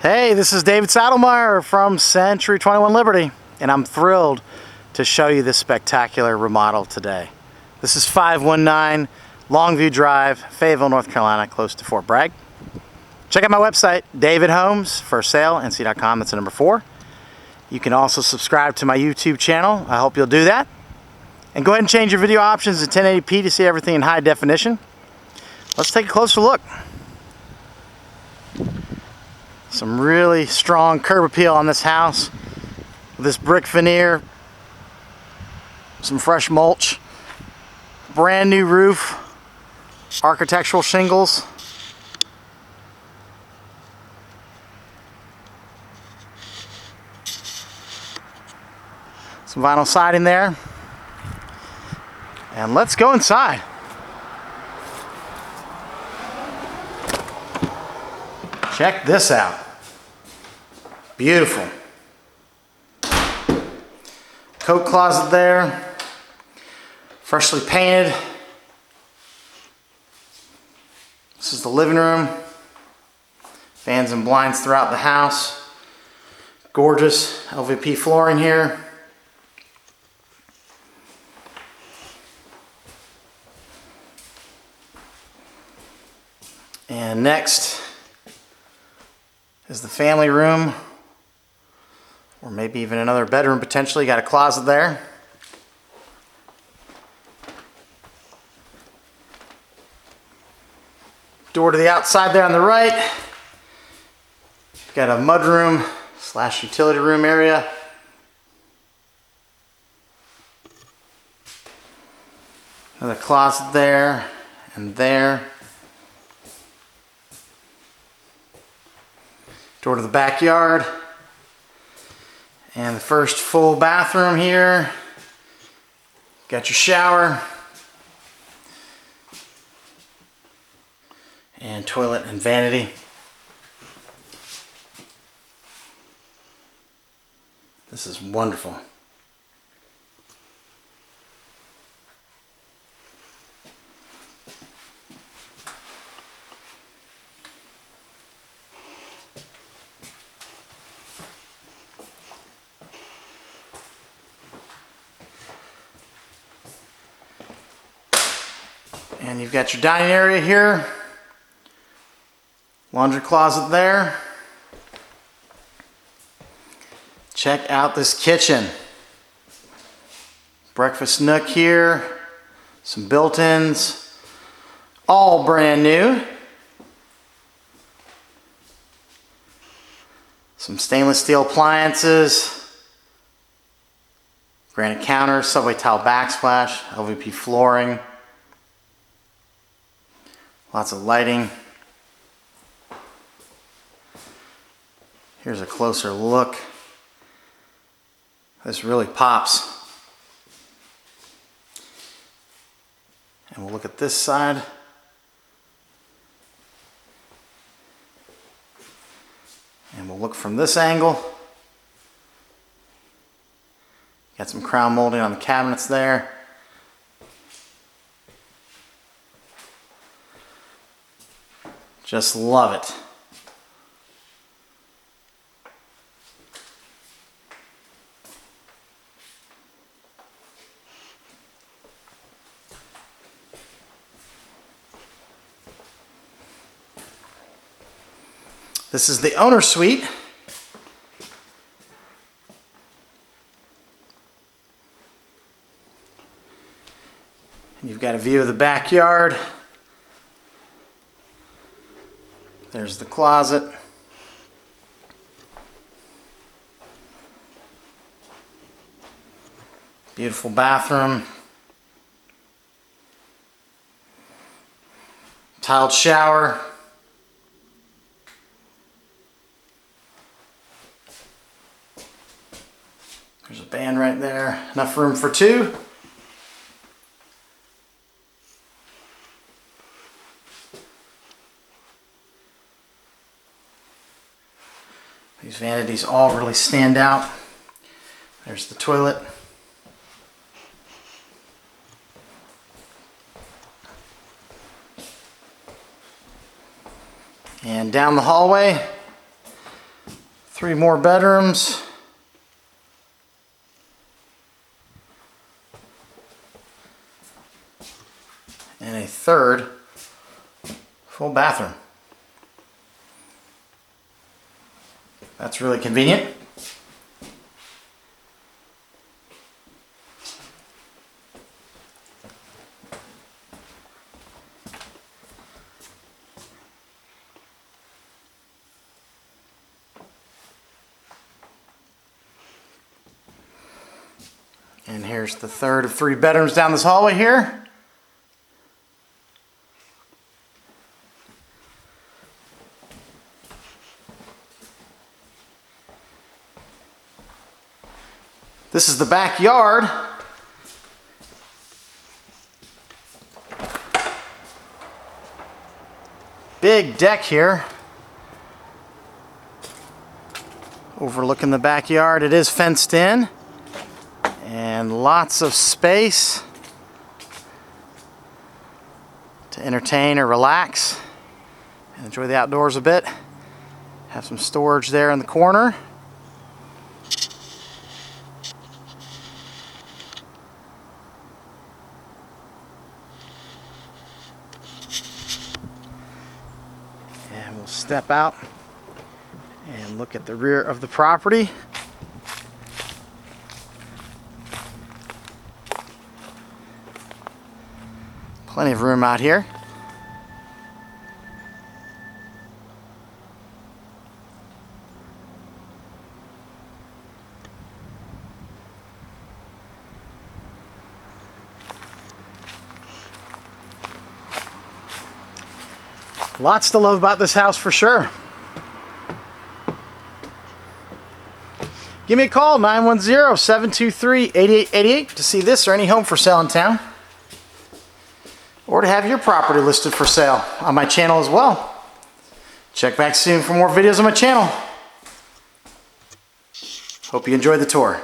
Hey, this is David Saddlemeyer from Century 21 Liberty, and I'm thrilled to show you this spectacular remodel today. This is 519 Longview Drive, Fayetteville, North Carolina, close to Fort Bragg. Check out my website, David Homes for sale, nc.com, that's the number 4. You can also subscribe to my YouTube channel. I hope you'll do that. And go ahead and change your video options to 1080p to see everything in high definition. Let's take a closer look. Some really strong curb appeal on this house. This brick veneer, some fresh mulch, brand new roof, architectural shingles. Some vinyl siding there. And let's go inside. Check this out. Beautiful. Coat closet there. Freshly painted. This is the living room. Fans and blinds throughout the house. Gorgeous LVP flooring here. And next is the family room, or maybe even another bedroom potentially. Got a closet there. Door to the outside there on the right. Got a mudroom / utility room area. Another closet there and there. Door to the backyard. And the first full bathroom here. Got your shower. And toilet and vanity. This is wonderful. And you've got your dining area here. Laundry closet there. Check out this kitchen. Breakfast nook here. Some built-ins. All brand new. Some stainless steel appliances. Granite counter, subway tile backsplash, LVP flooring. Lots of lighting. Here's a closer look. This really pops. And we'll look at this side. And we'll look from this angle. Got some crown molding on the cabinets there. Just love it. This is the owner suite. And you've got a view of the backyard. There's the closet. Beautiful bathroom. Tiled shower. There's a band right there. Enough room for 2. These vanities all really stand out. There's the toilet. And down the hallway, 3 more bedrooms. And a 3rd full bathroom. That's really convenient. And here's the 3rd of 3 bedrooms down this hallway here. This is the backyard. Big deck here. Overlooking the backyard. It is fenced in. And lots of space to entertain or relax and enjoy the outdoors a bit. Have some storage there in the corner. And we'll step out and look at the rear of the property. Plenty of room out here. Lots to love about this house for sure. Give me a call, 910-723-8888 to see this or any home for sale in town, or to have your property listed for sale on my channel as well. Check back soon for more videos on my channel. Hope you enjoyed the tour.